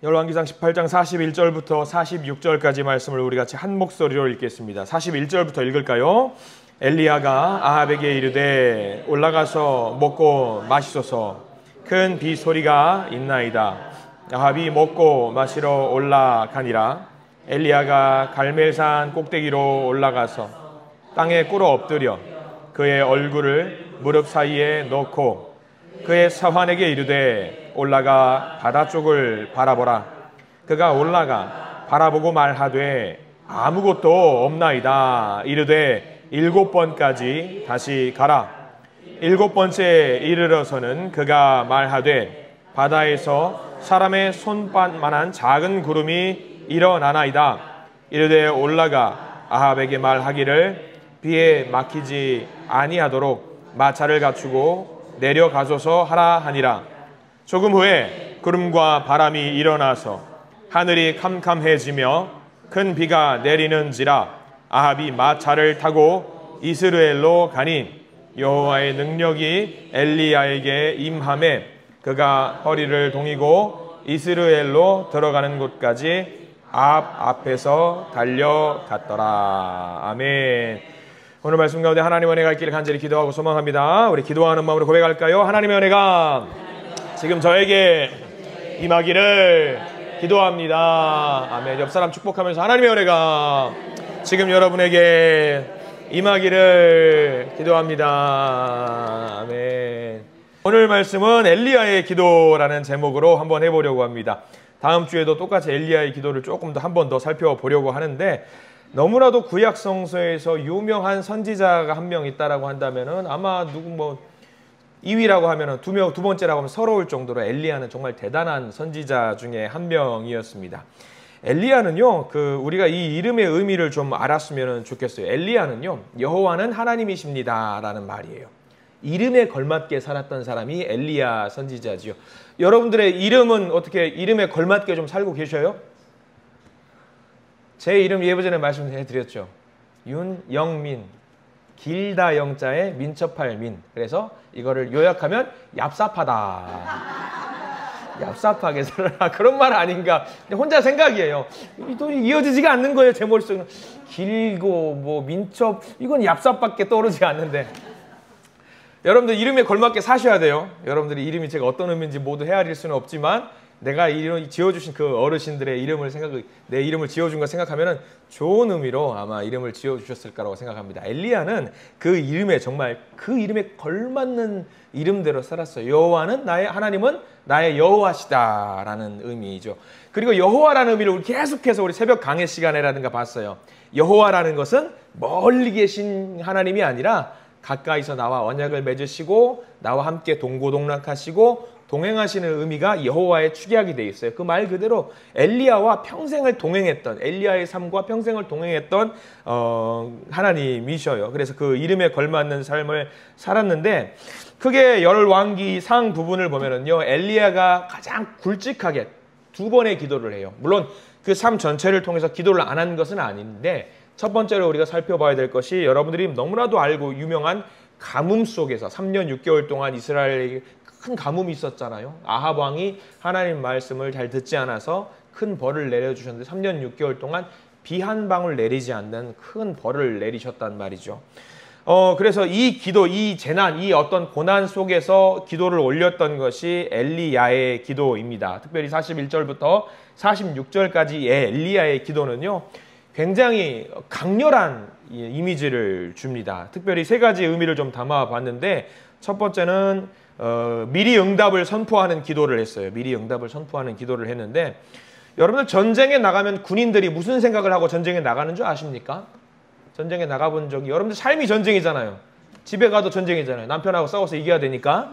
열왕기상 18장 41절부터 46절까지 말씀을 우리 같이 한 목소리로 읽겠습니다. 41절부터 읽을까요? 엘리야가 아합에게 이르되 올라가서 먹고 마시소서. 큰 비 소리가 있나이다. 아합이 먹고 마시러 올라가니라. 엘리야가 갈멜산 꼭대기로 올라가서 땅에 꿇어 엎드려 그의 얼굴을 무릎 사이에 넣고 그의 사환에게 이르되 올라가 바다 쪽을 바라보라. 그가 올라가 바라보고 말하되 아무것도 없나이다. 이르되 7번까지 다시 가라. 7번째 이르러서는 그가 말하되 바다에서 사람의 손바만한 작은 구름이 일어나나이다. 이르되 올라가 아합에게 말하기를 비에 막히지 아니하도록 마차를 갖추고 내려가소서 하라 하니라. 조금 후에 구름과 바람이 일어나서 하늘이 캄캄해지며 큰 비가 내리는지라. 아합이 마차를 타고 이스라엘로 가니 여호와의 능력이 엘리야에게 임하매 그가 허리를 동이고 이스라엘로 들어가는 곳까지 아합 앞에서 달려갔더라. 아멘. 오늘 말씀 가운데 하나님의 은혜가 있기를 간절히 기도하고 소망합니다. 우리 기도하는 마음으로 고백할까요? 하나님의 은혜가 지금 저에게 임하기를 기도합니다. 아멘. 옆 사람 축복하면서 하나님의 은혜가 지금 여러분에게 임하기를 기도합니다. 아멘. 오늘 말씀은 엘리야의 기도라는 제목으로 한번 해보려고 합니다. 다음 주에도 똑같이 엘리야의 기도를 조금 더 한 번 더 살펴보려고 하는데, 너무나도 구약 성서에서 유명한 선지자가 한 명 있다라고 한다면은 아마 누구 뭐 2위라고 하면은 두 번째라고 하면 서러울 정도로 엘리야는 정말 대단한 선지자 중에 한 명이었습니다. 엘리야는요, 우리가 이 이름의 의미를 좀 알았으면 좋겠어요. 엘리야는요, 여호와는 하나님이십니다라는 말이에요. 이름에 걸맞게 살았던 사람이 엘리야 선지자지요. 여러분들의 이름은 어떻게 이름에 걸맞게 좀 살고 계셔요? 제 이름 예전에 말씀해드렸죠. 윤영민, 길다 영자에 민첩할 민. 그래서 이거를 요약하면 얍삽하다. 얍삽하게 살아라. 그런 말 아닌가. 혼자 생각이에요. 또 이어지지가 않는 거예요. 제 머릿속에. 길고 뭐 민첩, 이건 얍삽밖에 떠오르지 않는데. 여러분들 이름에 걸맞게 사셔야 돼요. 여러분들이 이름이 제가 어떤 의미인지 모두 헤아릴 수는 없지만 내가 이름 지어주신 그 어르신들의 이름을 내 이름을 지어준 거 생각하면은 좋은 의미로 아마 이름을 지어주셨을 거라고 생각합니다. 엘리야는 그 이름에 정말 그 이름에 걸맞는 이름대로 살았어요. 여호와는 하나님은 나의 여호와시다라는 의미죠. 그리고 여호와라는 의미를 우리 계속해서 우리 새벽 강해 시간에라든가 봤어요. 여호와라는 것은 멀리 계신 하나님이 아니라 가까이서 나와 언약을 맺으시고 나와 함께 동고동락하시고 동행하시는 의미가 여호와의 축약이 되어 있어요. 그 말 그대로 엘리야와 평생을 동행했던, 엘리야의 삶과 평생을 동행했던 하나님이셔요. 그래서 그 이름에 걸맞는 삶을 살았는데, 크게 열왕기상 부분을 보면은요, 엘리야가 가장 굵직하게 2번의 기도를 해요. 물론 그 삶 전체를 통해서 기도를 안 한 것은 아닌데, 첫 번째로 우리가 살펴봐야 될 것이 여러분들이 너무나도 알고 유명한 가뭄 속에서 3년 6개월 동안 이스라엘에게 큰 가뭄이 있었잖아요. 아합 왕이 하나님 말씀을 잘 듣지 않아서 큰 벌을 내려주셨는데 3년 6개월 동안 비 한 방울 내리지 않는 큰 벌을 내리셨단 말이죠. 그래서 이 기도, 이 재난, 이 어떤 고난 속에서 기도를 올렸던 것이 엘리야의 기도입니다. 특별히 41절부터 46절까지의 엘리야의 기도는요, 굉장히 강렬한 이미지를 줍니다. 특별히 3가지 의미를 좀 담아봤는데, 첫 번째는 미리 응답을 선포하는 기도를 했어요. 미리 응답을 선포하는 기도를 했는데, 여러분들 전쟁에 나가면 군인들이 무슨 생각을 하고 전쟁에 나가는 줄 아십니까? 전쟁에 나가본 적이, 여러분들 삶이 전쟁이잖아요. 집에 가도 전쟁이잖아요. 남편하고 싸워서 이겨야 되니까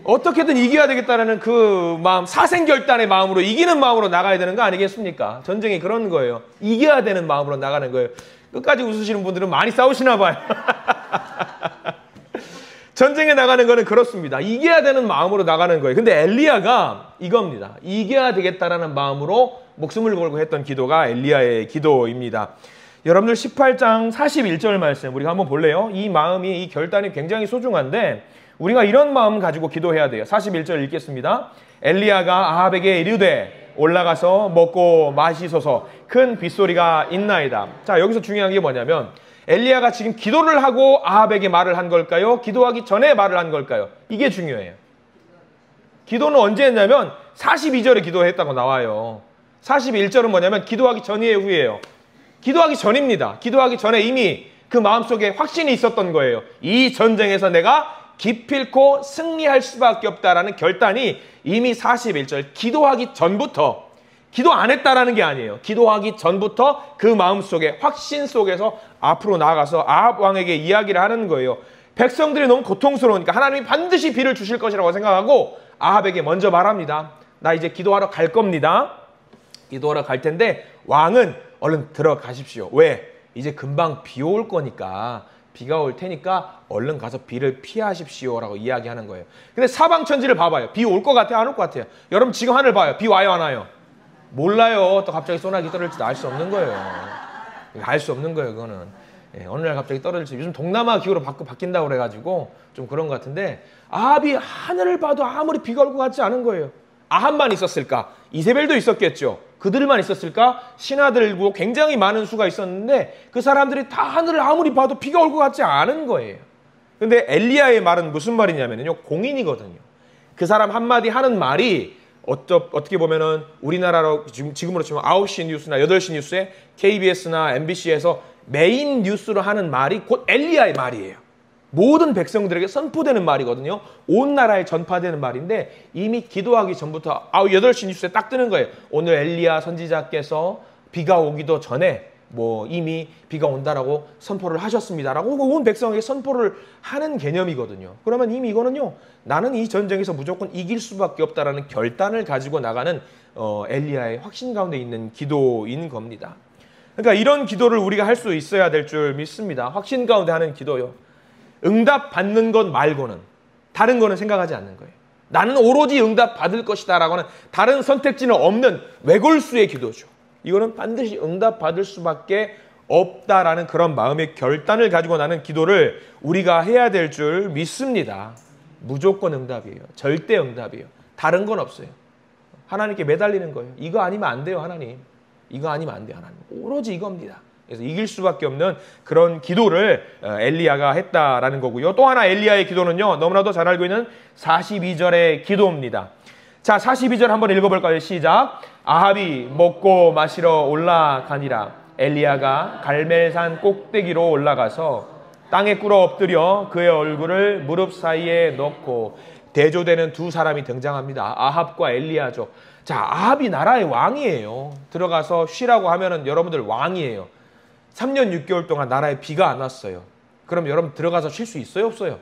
어떻게든 이겨야 되겠다는 그 마음, 사생결단의 마음으로, 이기는 마음으로 나가야 되는 거 아니겠습니까? 전쟁이 그런 거예요. 이겨야 되는 마음으로 나가는 거예요. 끝까지 웃으시는 분들은 많이 싸우시나 봐요. 전쟁에 나가는 거는 그렇습니다. 이겨야 되는 마음으로 나가는 거예요. 근데 엘리야가 이겁니다. 이겨야 되겠다라는 마음으로 목숨을 걸고 했던 기도가 엘리야의 기도입니다. 여러분들 18장 41절 말씀 우리가 한번 볼래요? 이 마음이, 이 결단이 굉장히 소중한데 우리가 이런 마음 가지고 기도해야 돼요. 41절 읽겠습니다. 엘리야가 아합에게 이르되 올라가서 먹고 마시소서. 큰 빗소리가 있나이다. 자, 여기서 중요한 게 뭐냐면 엘리야가 지금 기도를 하고 아합에게 말을 한 걸까요? 기도하기 전에 말을 한 걸까요? 이게 중요해요. 기도는 언제 했냐면 42절에 기도했다고 나와요. 41절은 뭐냐면 기도하기 전이에요, 후예요? 기도하기 전입니다. 기도하기 전에 이미 그 마음속에 확신이 있었던 거예요. 이 전쟁에서 내가 기필코 승리할 수밖에 없다라는 결단이 이미 41절 기도하기 전부터, 기도 안 했다라는 게 아니에요. 기도하기 전부터 그 마음속에 확신 속에서 앞으로 나아가서 아합 왕에게 이야기를 하는 거예요. 백성들이 너무 고통스러우니까 하나님이 반드시 비를 주실 것이라고 생각하고 아합에게 먼저 말합니다. 나 이제 기도하러 갈 겁니다. 기도하러 갈 텐데 왕은 얼른 들어가십시오. 왜? 이제 금방 비 올 거니까, 비가 올 테니까 얼른 가서 비를 피하십시오라고 이야기하는 거예요. 근데 사방천지를 봐봐요. 비 올 것 같아요? 안 올 것 같아요? 여러분 지금 하늘 봐요. 비 와요? 안 와요? 몰라요. 또 갑자기 소나기 떨어질지도 알 수 없는 거예요. 알 수 없는 거예요, 그거는. 예, 어느 날 갑자기 떨어질지. 요즘 동남아 기후로 바뀐다고 그래가지고 좀 그런 것 같은데 아합이 하늘을 봐도 아무리 비가 올 것 같지 않은 거예요. 아합만 있었을까? 이세벨도 있었겠죠. 그들만 있었을까? 신하들고 굉장히 많은 수가 있었는데 그 사람들이 다 하늘을 아무리 봐도 비가 올 것 같지 않은 거예요. 근데 엘리야의 말은 무슨 말이냐면요, 공인이거든요. 그 사람 한마디 하는 말이 어떻게 보면은 우리나라로 지금으로 치면 9시 뉴스나 8시 뉴스에 KBS나 MBC에서 메인 뉴스로 하는 말이 곧 엘리야의 말이에요. 모든 백성들에게 선포되는 말이거든요. 온 나라에 전파되는 말인데 이미 기도하기 전부터 8시 뉴스에 딱 뜨는 거예요. 오늘 엘리야 선지자께서 비가 오기도 전에 이미 비가 온다라고 선포를 하셨습니다라고 온 백성에게 선포를 하는 개념이거든요. 그러면 이미 이거는요, 나는 이 전쟁에서 무조건 이길 수밖에 없다라는 결단을 가지고 나가는 엘리야의 확신 가운데 있는 기도인 겁니다. 그러니까 이런 기도를 우리가 할 수 있어야 될 줄 믿습니다. 확신 가운데 하는 기도요. 응답 받는 것 말고는 다른 거는 생각하지 않는 거예요. 나는 오로지 응답 받을 것이다 라고 하는 다른 선택지는 없는 외골수의 기도죠. 이거는 반드시 응답 받을 수밖에 없다라는 그런 마음의 결단을 가지고 나는 기도를 우리가 해야 될 줄 믿습니다. 무조건 응답이에요. 절대 응답이에요. 다른 건 없어요. 하나님께 매달리는 거예요. 이거 아니면 안 돼요, 하나님. 이거 아니면 안 돼요, 하나님. 오로지 이겁니다. 그래서 이길 수밖에 없는 그런 기도를 엘리야가 했다라는 거고요. 또 하나 엘리야의 기도는요, 너무나도 잘 알고 있는 42절의 기도입니다. 자, 42절 한번 읽어볼까요? 시작. 아합이 먹고 마시러 올라가니라. 엘리야가 갈멜산 꼭대기로 올라가서 땅에 꿇어 엎드려 그의 얼굴을 무릎 사이에 넣고, 대조되는 두 사람이 등장합니다. 아합과 엘리야죠. 자, 아합이 나라의 왕이에요. 들어가서 쉬라고 하면은 여러분들 왕이에요. 3년 6개월 동안 나라에 비가 안 왔어요. 그럼 여러분 들어가서 쉴 수 있어요, 없어요?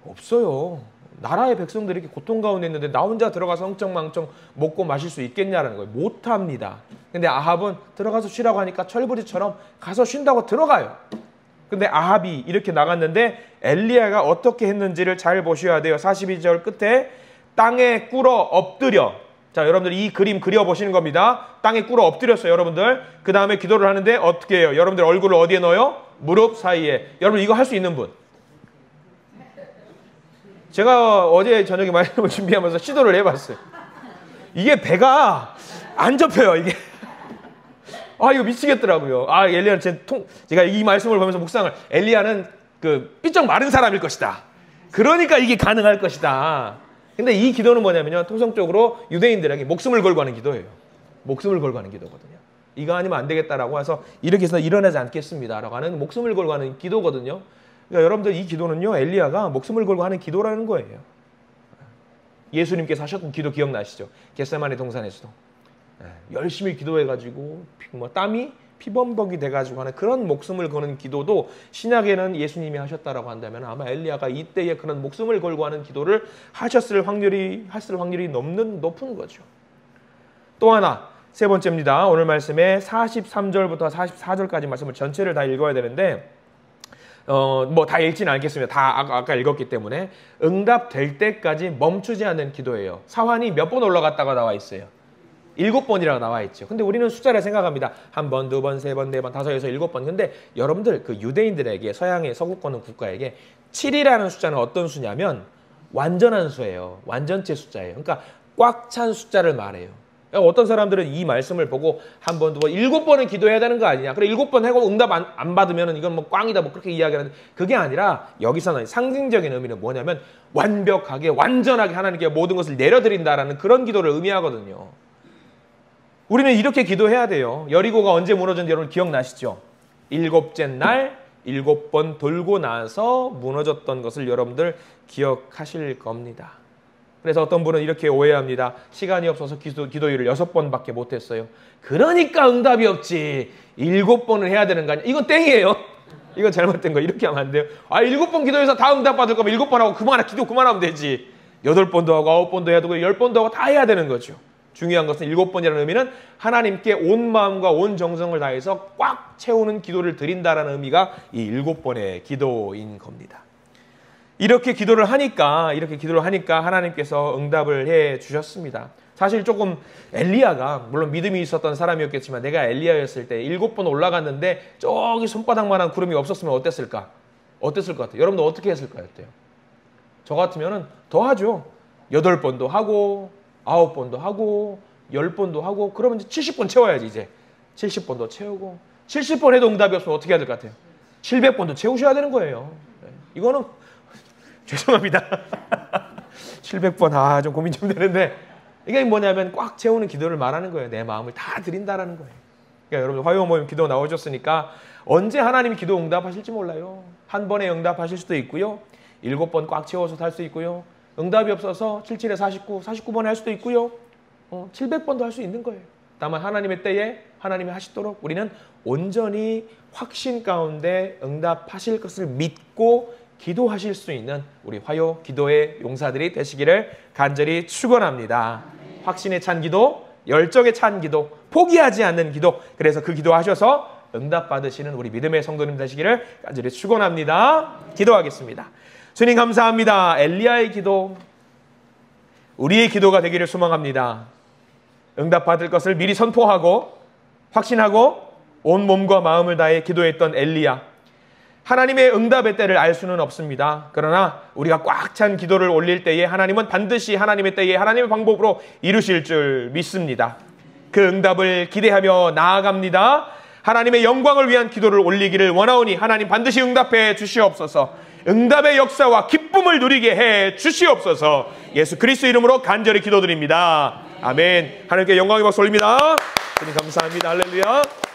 없어요. 나라의 백성들이 이렇게 고통 가운데 있는데 나 혼자 들어가서 엉청망청 먹고 마실 수 있겠냐라는 거예요. 못합니다. 근데 아합은 들어가서 쉬라고 하니까 철부지처럼 가서 쉰다고 들어가요. 근데 아합이 이렇게 나갔는데 엘리야가 어떻게 했는지를 잘 보셔야 돼요. 42절 끝에 땅에 꿇어 엎드려. 자, 여러분들 이 그림 그려보시는 겁니다. 땅에 꿇어 엎드렸어요, 여러분들. 그 다음에 기도를 하는데 어떻게 해요? 여러분들 얼굴을 어디에 넣어요? 무릎 사이에. 여러분 이거 할 수 있는 분? 제가 어제 저녁에 말씀을 준비하면서 시도를 해봤어요. 이게 배가 안 접혀요, 이게. 이거 미치겠더라고요. 엘리야는 제가 이 말씀을 보면서 묵상을, 엘리야는 삐쩍 마른 사람일 것이다. 그러니까 이게 가능할 것이다. 근데 이 기도는 뭐냐면요, 통상적으로 유대인들에게 목숨을 걸고 하는 기도예요. 목숨을 걸고 하는 기도거든요. 이거 아니면 안 되겠다라고 해서 이렇게 해서 일어나지 않겠습니다라고 하는 목숨을 걸고 하는 기도거든요. 그러니까 여러분들 이 기도는요, 엘리야가 목숨을 걸고 하는 기도라는 거예요. 예수님께서 하셨던 기도 기억나시죠? 겟세마네 동산에서도 열심히 기도해가지고 땀이 피범벅이 돼가지고 하는 그런 목숨을 거는 기도도 신약에는 예수님이 하셨다라고 한다면 아마 엘리야가 이때에 그런 목숨을 걸고 하는 기도를 했을 확률이 높은 거죠. 또 하나, 세 번째입니다. 오늘 말씀에 43절부터 44절까지 말씀을 전체를 다 읽어야 되는데 다 읽지는 않겠습니다. 다 아까 읽었기 때문에 응답될 때까지 멈추지 않는 기도예요. 사환이 몇 번 올라갔다가 나와 있어요. 7번이라고 나와 있죠. 근데 우리는 숫자를 생각합니다. 1번, 2번, 3번, 4번, 5, 6, 7번. 근데 여러분들 유대인들에게, 서양의 서구권 국가에게 7이라는 숫자는 어떤 수냐면 완전한 수예요. 완전체 숫자예요. 그러니까 꽉 찬 숫자를 말해요. 어떤 사람들은 이 말씀을 보고 한 번, 두 번, 7번은 기도해야 되는 거 아니냐. 그래 7번 하고 응답 안 받으면 이건 뭐 꽝이다 뭐 그렇게 이야기하는데 그게 아니라 여기서는 상징적인 의미는 뭐냐면 완벽하게 완전하게 하나님께 모든 것을 내려드린다라는 그런 기도를 의미하거든요. 우리는 이렇게 기도해야 돼요. 여리고가 언제 무너졌는지 여러분 기억나시죠? 7째 날 7번 돌고 나서 무너졌던 것을 여러분들 기억하실 겁니다. 그래서 어떤 분은 이렇게 오해합니다. 시간이 없어서 기도일을 6번밖에 못했어요. 그러니까 응답이 없지. 7번을 해야 되는 거 아니야. 이건 땡이에요. 이건 잘못된 거. 이렇게 하면 안 돼요. 7번 기도해서 다 응답 받을 거면 7번 하고 기도 그만하면 되지. 8번도 하고 9번도 해야 되고 10번도 하고 다 해야 되는 거죠. 중요한 것은 7번이라는 의미는 하나님께 온 마음과 온 정성을 다해서 꽉 채우는 기도를 드린다라는 의미가 이 7번의 기도인 겁니다. 이렇게 기도를 하니까 하나님께서 응답을 해 주셨습니다. 사실 조금 엘리야가 물론 믿음이 있었던 사람이었겠지만 내가 엘리야였을 때 7번 올라갔는데 저기 손바닥만한 구름이 없었으면 어땠을까? 어땠을 것 같아요? 여러분도 어떻게 했을 것 같아요? 저 같으면 더 하죠. 8번도 하고 9번도 하고 10번도 하고 그러면 이제 70번 채워야지 이제. 70번도 채우고 70번 해도 응답이 없으면 어떻게 해야 될 것 같아요? 700번도 채우셔야 되는 거예요. 이거는 죄송합니다. 700번 좀 고민 좀 되는데 이게 뭐냐면 꽉 채우는 기도를 말하는 거예요. 내 마음을 다 드린다라는 거예요. 그러니까 여러분 화요 모임 기도 나오셨으니까 언제 하나님이 기도 응답하실지 몰라요. 한 번에 응답하실 수도 있고요. 7번 꽉 채워서 할 수 있고요. 응답이 없어서 77에 49, 49번에 할 수도 있고요. 700번도 할 수 있는 거예요. 다만 하나님의 때에 하나님이 하시도록 우리는 온전히 확신 가운데 응답하실 것을 믿고 기도하실 수 있는 우리 화요 기도의 용사들이 되시기를 간절히 축원합니다. 확신에 찬 기도, 열정에 찬 기도, 포기하지 않는 기도. 그래서 그 기도하셔서 응답 받으시는 우리 믿음의 성도님 되시기를 간절히 축원합니다. 기도하겠습니다. 주님 감사합니다. 엘리야의 기도, 우리의 기도가 되기를 소망합니다. 응답 받을 것을 미리 선포하고 확신하고 온 몸과 마음을 다해 기도했던 엘리야. 하나님의 응답의 때를 알 수는 없습니다. 그러나 우리가 꽉 찬 기도를 올릴 때에 하나님은 반드시 하나님의 때에 하나님의 방법으로 이루실 줄 믿습니다. 그 응답을 기대하며 나아갑니다. 하나님의 영광을 위한 기도를 올리기를 원하오니 하나님 반드시 응답해 주시옵소서. 응답의 역사와 기쁨을 누리게 해 주시옵소서. 예수 그리스도 이름으로 간절히 기도드립니다. 아멘. 하나님께 영광의 박수 올립니다. 주님 감사합니다. 할렐루야.